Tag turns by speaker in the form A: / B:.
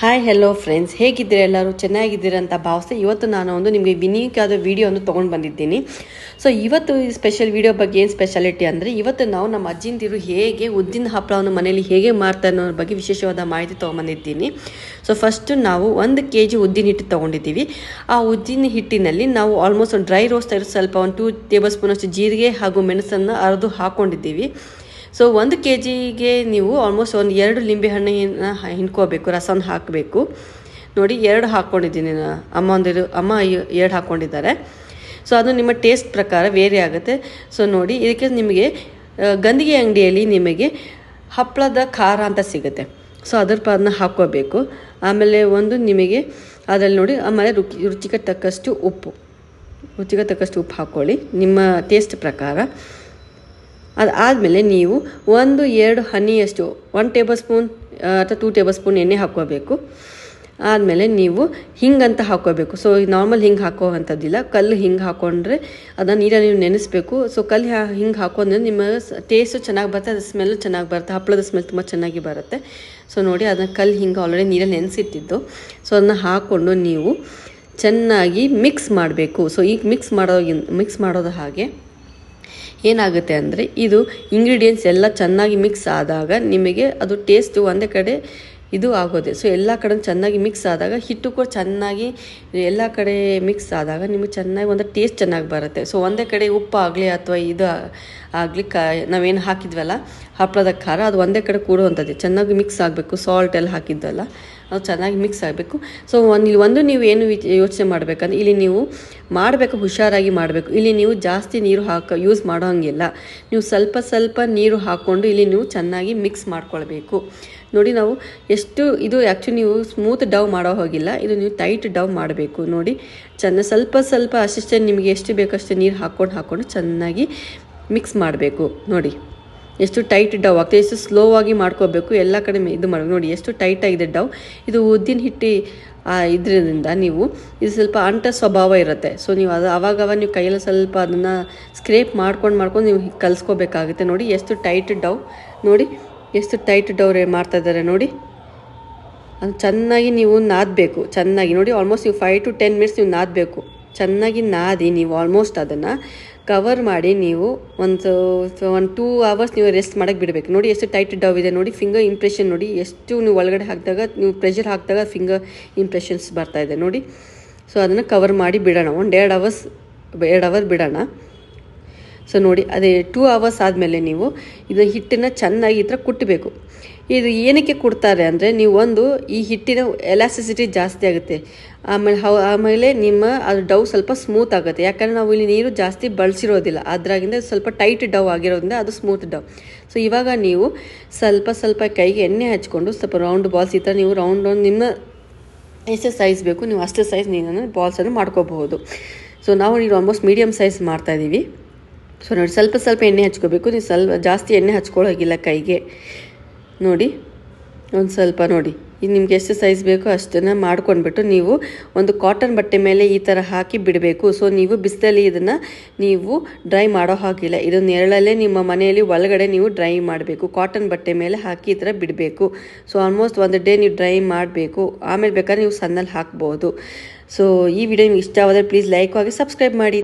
A: Hi hello friends, ಹೇಗಿದ್ದೀರಾ? ಎಲ್ಲರೂ ಚೆನ್ನಾಗಿದ್ದೀರಾ ಅಂತ ಭಾವಿಸ್ತೆ. ಇವತ್ತು ನಾನು ನಿಮಗೆ ಯುನೀಕ್ ಆದ ವಿಡಿಯೋ ತೊಗೊಂಡು ಬಂದಿದ್ದೀನಿ. ಸೊ ಇವತ್ತು ಈ ಸ್ಪೆಷಲ್ ವಿಡಿಯೋ ಬಗ್ಗೆ ಏನು ಸ್ಪೆಷಾಲಿಟಿ ಅಂದರೆ, ಇವತ್ತು ನಾವು ನಮ್ಮ ಅಜ್ಜಿಂದಿರು ಹೇಗೆ ಉದ್ದಿನ ಹಪ್ಪಳವನ್ನು ಮನೆಯಲ್ಲಿ ಹೇಗೆ ಮಾಡ್ತಾರೆ ಅನ್ನೋದ್ರ ಬಗ್ಗೆ ವಿಶೇಷವಾದ ಮಾಹಿತಿ ತೊಗೊಂಬಂದಿದ್ದೀನಿ. ಸೊ ಫಸ್ಟು ನಾವು 1 kg ಉದ್ದಿನ ಹಿಟ್ಟು ತೊಗೊಂಡಿದ್ದೀವಿ. ಆ ಉದ್ದಿನ ಹಿಟ್ಟಿನಲ್ಲಿ ನಾವು ಆಲ್ಮೋಸ್ಟ್ ಒಂದು ಡ್ರೈ ರೋಸ್ಟ್ ಸ್ವಲ್ಪ 2 ಟೇಬಲ್ ಸ್ಪೂನ್ ಅಷ್ಟು ಜೀರಿಗೆ ಹಾಗೂ ಮೆಣಸನ್ನು ಅರೆದು ಹಾಕ್ಕೊಂಡಿದ್ದೀವಿ. ಸೊ 1 kgಗೆ ನೀವು ಆಲ್ಮೋಸ್ಟ್ ಒಂದು 2 ಲಿಂಬೆಹಣ್ಣನ್ನು ಹಿಂಡ್ಕೋಬೇಕು, ರಸವನ್ನು ಹಾಕಬೇಕು. ನೋಡಿ 2 ಹಾಕ್ಕೊಂಡಿದ್ದೀನಿ, ಅಮ್ಮ 2 ಹಾಕ್ಕೊಂಡಿದ್ದಾರೆ. ಸೊ ಅದು ನಿಮ್ಮ ಟೇಸ್ಟ್ ಪ್ರಕಾರ ವೇರಿ ಆಗುತ್ತೆ. ಸೊ ನೋಡಿ, ಇದಕ್ಕೆ ನಿಮಗೆ ಗಂದಿಗೆ ಅಂಗಡಿಯಲ್ಲಿ ನಿಮಗೆ ಹಪ್ಪಳದ ಖಾರ ಅಂತ ಸಿಗುತ್ತೆ. ಸೊ ಅದನ್ನ ಹಾಕ್ಕೋಬೇಕು. ಆಮೇಲೆ ನಿಮಗೆ ಅದರಲ್ಲಿ ನೋಡಿ, ಆಮೇಲೆ ರುಚಿಗೆ ತಕ್ಕಷ್ಟು ಉಪ್ಪು ಹಾಕ್ಕೊಳ್ಳಿ ನಿಮ್ಮ ಟೇಸ್ಟ್ ಪ್ರಕಾರ. ಅದಾದಮೇಲೆ ನೀವು 1-2 ಹನಿಯಷ್ಟು 1 ಟೇಬಲ್ ಸ್ಪೂನ್ ಅಥವಾ 2 ಟೇಬಲ್ ಸ್ಪೂನ್ ಎಣ್ಣೆ ಹಾಕ್ಕೋಬೇಕು. ಆದಮೇಲೆ ನೀವು ಹಿಂಗಂತ ಹಾಕ್ಕೋಬೇಕು. ಸೊ ನಾರ್ಮಲ್ ಹಿಂಗೆ ಹಾಕೋವಂಥದ್ದಿಲ್ಲ, ಕಲ್ಲು ಹಿಂಗೆ ಹಾಕ್ಕೊಂಡ್ರೆ ಅದನ್ನು ನೀರಲ್ಲಿ ನೀವು ನೆನೆಸಬೇಕು. ಸೊ ಕಲ್ಲು ಹಿಂಗೆ ಹಾಕೊಂಡ್ರೆ ನಿಮ್ಮ ಟೇಸ್ಟು ಚೆನ್ನಾಗಿ ಬರುತ್ತೆ, ಅದು ಸ್ಮೆಲ್ಲು ಚೆನ್ನಾಗಿ ಬರುತ್ತೆ, ಹಪ್ಪಳದ ಸ್ಮೆಲ್ ತುಂಬ ಚೆನ್ನಾಗಿ ಬರುತ್ತೆ. ಸೊ ನೋಡಿ, ಅದನ್ನು ಕಲ್ಲು ಹಿಂಗೆ ಆಲ್ರೆಡಿ ನೀರಲ್ಲಿ ನೆನೆಸಿಟ್ಟಿದ್ದು. ಸೊ ಅದನ್ನು ಹಾಕ್ಕೊಂಡು ನೀವು ಚೆನ್ನಾಗಿ ಮಿಕ್ಸ್ ಮಾಡಬೇಕು. ಸೊ ಈಗ ಮಿಕ್ಸ್ ಮಾಡೋದು ಹಾಗೆ ಏನಾಗುತ್ತೆ ಅಂದರೆ, ಇದು ಇಂಗ್ರೀಡಿಯೆಂಟ್ಸ್ ಎಲ್ಲ ಚೆನ್ನಾಗಿ ಮಿಕ್ಸ್ ಆದಾಗ ನಿಮಗೆ ಅದು ಟೇಸ್ಟು ಒಂದೇ ಕಡೆ ಇದು ಆಗೋದೆ. ಸೊ ಎಲ್ಲ ಕಡೆ ಚೆನ್ನಾಗಿ ಮಿಕ್ಸ್ ಆದಾಗ, ಹಿಟ್ಟು ಕೂಡ ಚೆನ್ನಾಗಿ ಎಲ್ಲ ಕಡೆ ಮಿಕ್ಸ್ ಆದಾಗ ನಿಮಗೆ ಚೆನ್ನಾಗಿ ಒಂದು ಟೇಸ್ಟ್ ಚೆನ್ನಾಗಿ ಬರುತ್ತೆ. ಸೊ ಒಂದೇ ಕಡೆ ಉಪ್ಪು ಆಗಲಿ ಅಥವಾ ಇದು ಆಗಲಿ ನಾವೇನು ಹಾಕಿದ್ವಲ್ಲ ಹಪ್ಪಳದ ಖಾರ, ಅದು ಒಂದೇ ಕಡೆ ಕೂಡುವಂಥದ್ದು ಚೆನ್ನಾಗಿ ಮಿಕ್ಸ್ ಆಗಬೇಕು. ಸಾಲ್ಟ್ ಎಲ್ಲ ಹಾಕಿದ್ವಲ್ಲ ಅದು ಚೆನ್ನಾಗಿ ಮಿಕ್ಸ್ ಆಗಬೇಕು. ಸೊ ಇಲ್ಲಿ ನೀವು ಏನು ಯೋಚನೆ ಮಾಡಬೇಕಂದ್ರೆ, ಇಲ್ಲಿ ನೀವು ಮಾಡಬೇಕು, ಹುಷಾರಾಗಿ ಮಾಡಬೇಕು. ಇಲ್ಲಿ ನೀವು ಜಾಸ್ತಿ ನೀರು ಯೂಸ್ ಮಾಡೋ ಹಂಗಿಲ್ಲ. ನೀವು ಸ್ವಲ್ಪ ನೀರು ಹಾಕ್ಕೊಂಡು ಇಲ್ಲಿ ನೀವು ಚೆನ್ನಾಗಿ ಮಿಕ್ಸ್ ಮಾಡ್ಕೊಳ್ಬೇಕು. ನೋಡಿ, ನಾವು ಎಷ್ಟು ಇದು ಆ್ಯಕ್ಚುಲಿ ನೀವು ಸ್ಮೂತ್ ಡವ್ ಮಾಡೋ ಹೋಗಿಲ್ಲ, ಇದು ನೀವು ಟೈಟ್ ಡವ್ ಮಾಡಬೇಕು. ನೋಡಿ, ಸ್ವಲ್ಪ ಅಷ್ಟೇ ನಿಮಗೆ ಎಷ್ಟು ಬೇಕಷ್ಟು ನೀರು ಹಾಕ್ಕೊಂಡು ಚೆನ್ನಾಗಿ ಮಿಕ್ಸ್ ಮಾಡಬೇಕು. ನೋಡಿ ಎಷ್ಟು ಟೈಟ್ ಡವ್ ಆಗ್ತದೆ, ಎಷ್ಟು ಸ್ಲೋ ಆಗಿ ಮಾಡ್ಕೋಬೇಕು, ಎಲ್ಲ ಕಡೆ ಇದು ಮಾಡಬೇಕು. ನೋಡಿ ಎಷ್ಟು ಟೈಟಾಗಿದೆ ಡವ್. ಇದು ಉದ್ದಿನ ಹಿಟ್ಟು ಇದರಿಂದ ನೀವು ಇದು ಸ್ವಲ್ಪ ಅಂಟ ಸ್ವಭಾವ ಇರುತ್ತೆ. ಸೊ ನೀವು ಅವಾಗ ನೀವು ಕೈಯಲ್ಲಿ ಸ್ವಲ್ಪ ಅದನ್ನು ಸ್ಕ್ರೇಪ್ ಮಾಡ್ಕೊಂಡು ನೀವು ಕಲಿಸ್ಕೋಬೇಕಾಗುತ್ತೆ. ನೋಡಿ ಎಷ್ಟು ಟೈಟ್ ಡವ್, ನೋಡಿ ಎಷ್ಟು ಟೈಟ್ ಡವ್ ಮಾಡ್ತಾಯಿದ್ದಾರೆ. ನೋಡಿ ಅದು ಚೆನ್ನಾಗಿ ನೀವು ನಾದಬೇಕು. ಚೆನ್ನಾಗಿ ನೋಡಿ, ಆಲ್ಮೋಸ್ಟ್ ನೀವು 5 to 10 minutes ನೀವು ನಾದಬೇಕು. ಚೆನ್ನಾಗಿ ನಾದಿ ನೀವು ಆಲ್ಮೋಸ್ಟ್ ಅದನ್ನು ಕವರ್ ಮಾಡಿ ನೀವು ಒಂದು 2 hours ನೀವು ರೆಸ್ಟ್ ಮಾಡೋಕ್ಕೆ ಬಿಡಬೇಕು. ನೋಡಿ ಎಷ್ಟು ಟೈಟ್ ಡವ್ ಇದೆ. ನೋಡಿ ಫಿಂಗರ್ ಇಂಪ್ರೆಷನ್ ನೋಡಿ, ಎಷ್ಟು ನೀವು ಒಳಗಡೆ ಹಾಕಿದಾಗ, ನೀವು ಪ್ರೆಷರ್ ಹಾಕಿದಾಗ ಫಿಂಗರ್ ಇಂಪ್ರೆಷನ್ಸ್ ಬರ್ತಾಯಿದೆ ನೋಡಿ. ಸೊ ಅದನ್ನು ಕವರ್ ಮಾಡಿ ಬಿಡೋಣ, 2 hours ಬಿಡೋಣ. ಸೊ ನೋಡಿ, ಅದೇ 2 hours ಆದಮೇಲೆ ನೀವು ಇದು ಹಿಟ್ಟನ್ನು ಚೆನ್ನಾಗಿ ಈ ಥರ ಕುಟ್ಟಬೇಕು. ಇದು ಏನಕ್ಕೆ ಕೊಡ್ತಾರೆ ಅಂದರೆ, ನೀವು ಈ ಹಿಟ್ಟಿನ ಎಲಾಸ್ಟಿಸಿಟಿ ಜಾಸ್ತಿ ಆಗುತ್ತೆ. ಆಮೇಲೆ ನಿಮ್ಮ ಅದು ಡವ್ ಸ್ವಲ್ಪ ಸ್ಮೂತ್ ಆಗುತ್ತೆ. ಯಾಕಂದರೆ ನಾವು ಇಲ್ಲಿ ನೀರು ಜಾಸ್ತಿ ಬಳಸಿರೋದಿಲ್ಲ, ಅದ್ರಾಗಿಂದ ಸ್ವಲ್ಪ ಟೈಟ್ ಡವ್ ಆಗಿರೋದ್ರಿಂದ ಅದು ಸ್ಮೂತ್ ಡವ್. ಸೊ ಇವಾಗ ನೀವು ಸ್ವಲ್ಪ ಕೈಗೆ ಎಣ್ಣೆ ಹಚ್ಕೊಂಡು ಸ್ವಲ್ಪ ರೌಂಡ್ ಬಾಲ್ಸ್ ಈ ಥರ ನೀವು ರೌಂಡ್ ನಿಮ್ಮ ಎಷ್ಟು ಸೈಜ್ ಬೇಕು ನೀವು ಅಷ್ಟು ಸೈಜ್ ನೀನು ಬಾಲ್ಸನ್ನು ಮಾಡ್ಕೋಬಹುದು. ಸೊ ನಾವು ನೀವು ಆಲ್ಮೋಸ್ಟ್ ಮೀಡಿಯಮ್ ಸೈಜ್ ಮಾಡ್ತಾಯಿದ್ದೀವಿ. ಸೊ ನೋಡಿ, ಸ್ವಲ್ಪ ಎಣ್ಣೆ ಹಚ್ಕೋಬೇಕು. ನೀವು ಜಾಸ್ತಿ ಎಣ್ಣೆ ಹಚ್ಕೊಳ್ಳೋಗಿಲ್ಲ ಕೈಗೆ. ನೋಡಿ ಒಂದು ಸ್ವಲ್ಪ ನೋಡಿ, ಇದು ನಿಮ್ಗೆ ಎಷ್ಟು ಸೈಜ್ ಬೇಕೋ ಅಷ್ಟನ್ನು ಮಾಡ್ಕೊಂಡ್ಬಿಟ್ಟು ನೀವು ಒಂದು ಕಾಟನ್ ಬಟ್ಟೆ ಮೇಲೆ ಈ ಥರ ಹಾಕಿ ಬಿಡಬೇಕು. ಸೊ ನೀವು ಬಿಸಿಲಲ್ಲಿ ಇದನ್ನು ನೀವು ಡ್ರೈ ಮಾಡೋ ಹಾಗಿಲ್ಲ, ಇದು ನೆರಳಲ್ಲೇ ನಿಮ್ಮ ಮನೆಯಲ್ಲಿ ಒಳಗಡೆ ನೀವು ಡ್ರೈ ಮಾಡಬೇಕು. ಕಾಟನ್ ಬಟ್ಟೆ ಮೇಲೆ ಹಾಕಿ ಈ ಥರ ಬಿಡಬೇಕು. ಸೊ ಆಲ್ಮೋಸ್ಟ್ 1 day ನೀವು ಡ್ರೈ ಮಾಡಬೇಕು. ಆಮೇಲೆ ಬೇಕಾದ್ರೆ ನೀವು ಸಣ್ಣಲ್ಲಿ ಹಾಕ್ಬೋದು. ಸೊ ಈ ವಿಡಿಯೋ ನಿಮ್ಗೆ ಇಷ್ಟ ಆದರೆ ಪ್ಲೀಸ್ ಲೈಕ್ ಆಗಿ ಸಬ್ಸ್ಕ್ರೈಬ್ ಮಾಡಿ.